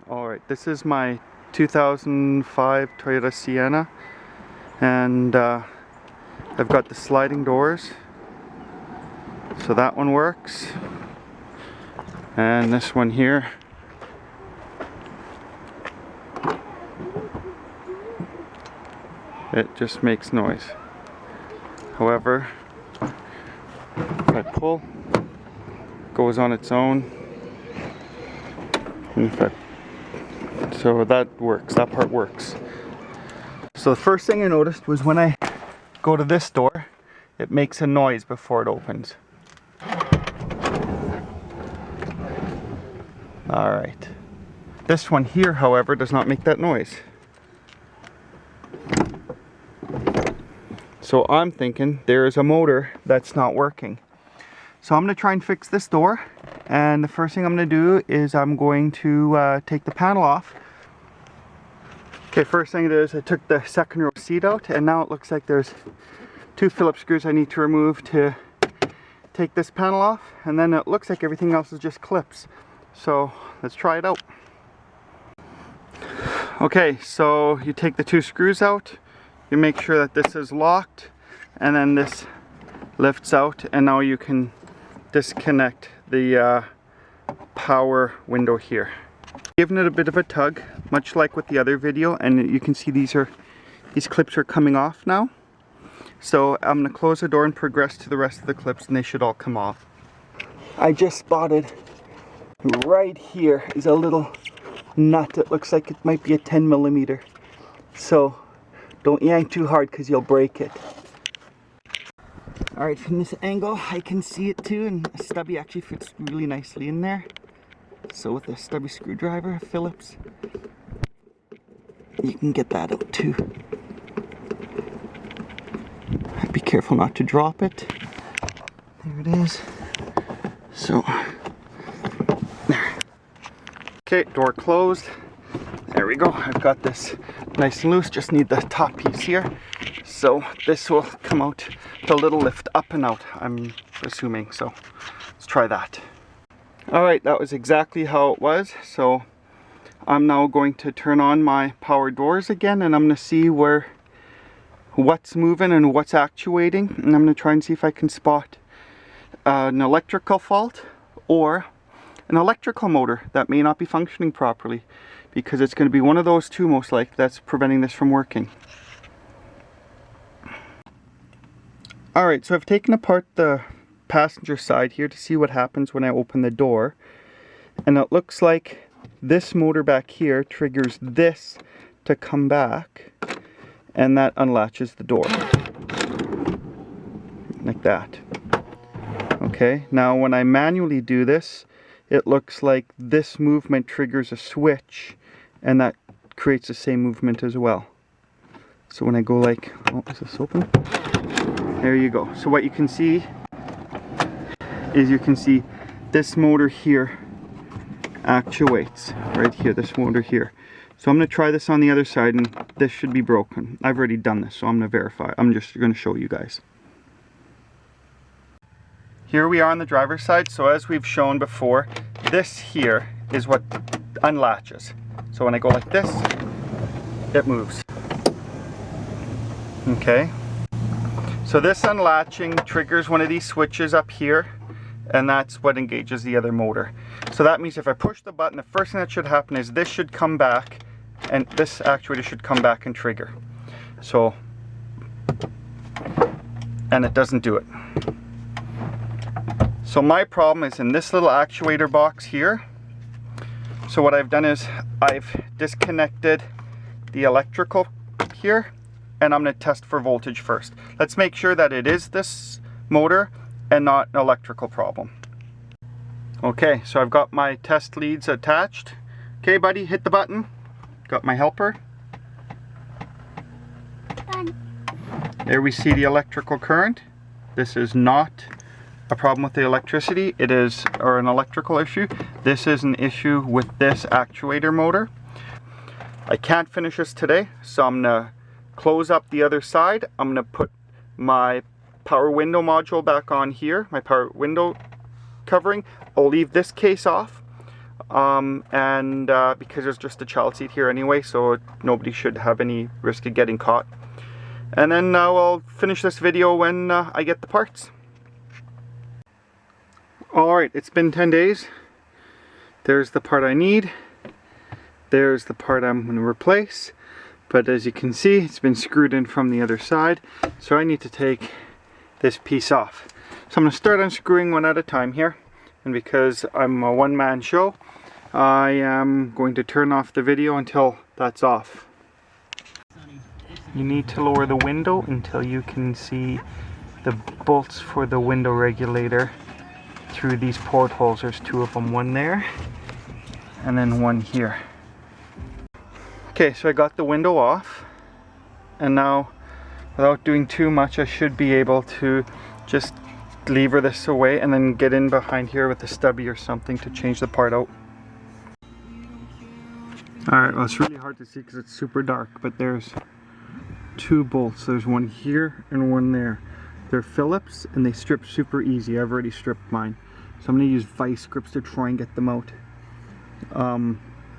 Alright, this is my 2005 Toyota Sienna, and I've got the sliding doors, so that one works, and this one here it just makes noise. However, if I pull, it goes on its own, and if I so that works, that part works. So the first thing I noticed was when I go to this door, it makes a noise before it opens. Alright. This one here, however, does not make that noise. So I'm thinking there's a motor that's not working. So I'm going to try and fix this door. And the first thing I'm going to do is I'm going to take the panel off. Okay, first thing I did is I took the second row seat out, and now it looks like there's two Phillips screws I need to remove to take this panel off, and then it looks like everything else is just clips. So let's try it out. Okay, so you take the two screws out, you make sure that this is locked, and then this lifts out, and now you can disconnect the power window here. Giving it a bit of a tug, much like with the other video, and you can see these clips are coming off now. So I'm going to close the door and progress to the rest of the clips, and they should all come off. I just spotted right here is a little nut. It looks like it might be a 10mm. So don't yank too hard because you'll break it. Alright, from this angle I can see it too, and the stubby actually fits really nicely in there. So with a stubby screwdriver, Phillips, you can get that out too. Be careful not to drop it. There it is. So, there. Okay, door closed. There we go. I've got this nice and loose. Just need the top piece here. So this will come out the little lift up and out, I'm assuming. So let's try that. Alright, that was exactly how it was. So I'm now going to turn on my power doors again, and I'm going to see what's moving and what's actuating, and I'm going to try and see if I can spot an electrical fault or an electrical motor that may not be functioning properly, because it's going to be one of those two most likely that's preventing this from working. Alright, so I've taken apart the passenger side here to see what happens when I open the door, and it looks like this motor back here triggers this to come back, and that unlatches the door like that. Okay, now when I manually do this, it looks like this movement triggers a switch, and that creates the same movement as well. So when I go like, oh, is this open? There you go. So what you can see is this motor here actuates right here, this motor here. So I'm going to try this on the other side, and this should be broken. I've already done this, so I'm going to verify. I'm just going to show you guys. Here we are on the driver's side. So as we've shown before, this here is what unlatches. So when I go like this, it moves. Okay. So this unlatching triggers one of these switches up here, and that's what engages the other motor. So that means if I push the button, the first thing that should happen is this should come back, and this actuator should come back and trigger. So, and it doesn't do it. So my problem is in this little actuator box here. So what I've done is I've disconnected the electrical here, and I'm going to test for voltage first. Let's make sure that it is this motor and not an electrical problem. Okay, so I've got my test leads attached. Okay, buddy, hit the button. Got my helper. Done. There we see the electrical current. This is not a problem with the electricity. It is, or an electrical issue. This is an issue with this actuator motor. I can't finish this today, so I'm gonna close up the other side. I'm gonna put my power window module back on here, my power window covering. I'll leave this case off. because there's just a child seat here anyway, so nobody should have any risk of getting caught. And then I'll finish this video when I get the parts. Alright, it's been 10 days. There's the part I need. There's the part I'm going to replace. But as you can see, it's been screwed in from the other side. So I need to take this piece off. So I'm going to start unscrewing one at a time here. And because I'm a one-man show, I am going to turn off the video until that's off. You need to lower the window until you can see the bolts for the window regulator through these portholes. There's two of them, one there and then one here. Okay, so I got the window off, and now without doing too much I should be able to just lever this away and then get in behind here with a stubby or something to change the part out. Alright, well, it's really hard to see because it's super dark, but there's two bolts. There's one here and one there. They're Phillips and they strip super easy. I've already stripped mine. So I'm going to use vice grips to try and get them out.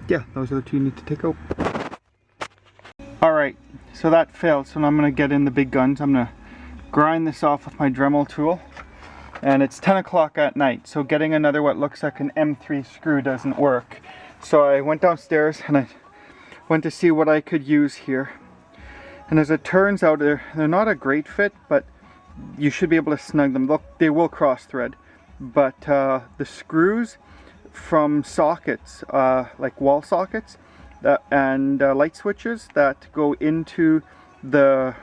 Yeah, those are the two you need to take out. Alright, so that failed. So now I'm going to get in the big guns. I'm going to grind this off with my Dremel tool. And it's 10 o'clock at night. So getting another what looks like an M3 screw doesn't work. So I went downstairs and I went to see what I could use here. And as it turns out, they're not a great fit, but you should be able to snug them. Look, they will cross thread, but the screws from sockets, like wall sockets and light switches that go into the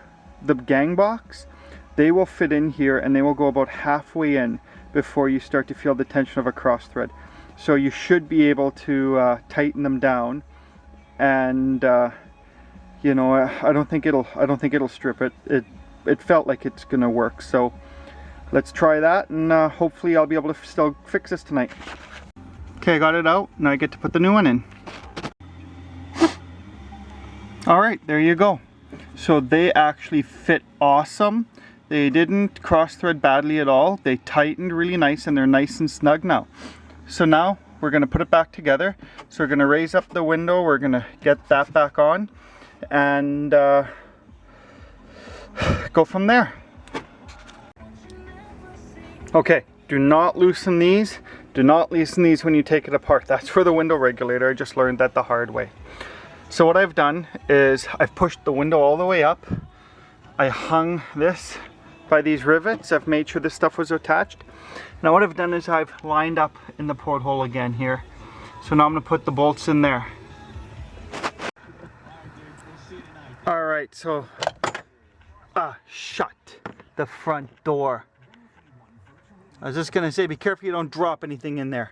gang box, they will fit in here and they will go about halfway in before you start to feel the tension of a cross thread. So you should be able to tighten them down, and you know, I don't think it'll strip it. It felt like it's gonna work. So let's try that, and hopefully I'll be able to still fix this tonight. Okay, I got it out. Now I get to put the new one in. Alright, there you go. So they actually fit awesome. They didn't cross thread badly at all. They tightened really nice and they're nice and snug now. So now we're going to put it back together. So we're going to raise up the window. We're going to get that back on and go from there. Okay, do not loosen these. Do not loosen these when you take it apart. That's for the window regulator. I just learned that the hard way. So what I've done is I've pushed the window all the way up. I hung this by these rivets. I've made sure this stuff was attached. Now what I've done is I've lined up in the porthole again here. So now I'm going to put the bolts in there. Alright, so shut the front door. I was just going to say, be careful you don't drop anything in there.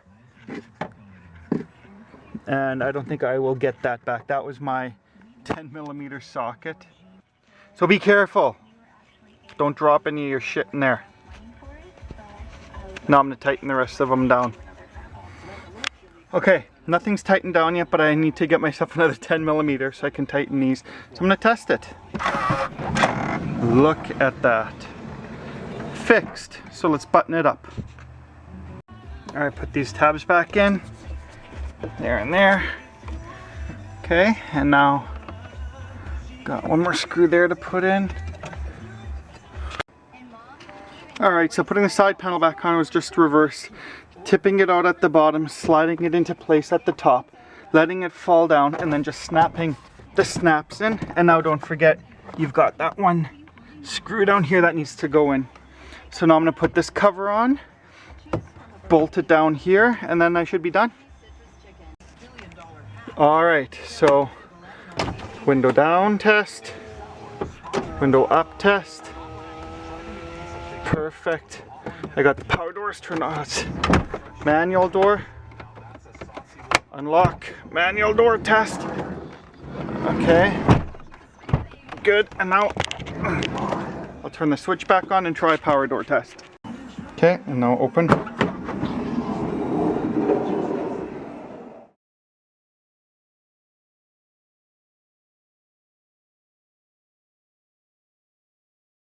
And I don't think I will get that back. That was my 10mm socket. So be careful. Don't drop any of your shit in there. Now I'm going to tighten the rest of them down. Okay, nothing's tightened down yet, but I need to get myself another 10mm so I can tighten these. So I'm going to test it. Look at that. Fixed. So let's button it up. Alright, put these tabs back in. There and there. Okay, and now got one more screw there to put in. Alright, so putting the side panel back on was just reverse. Tipping it out at the bottom, sliding it into place at the top, letting it fall down, and then just snapping the snaps in. And now don't forget, you've got that one screw down here that needs to go in. So now I'm going to put this cover on, bolt it down here, and then I should be done. Alright, so window down test, window up test. Perfect. I got the power doors turned on. It's manual door. Unlock. Manual door test. Okay. Good. And now I'll turn the switch back on and try power door test. Okay, and now open.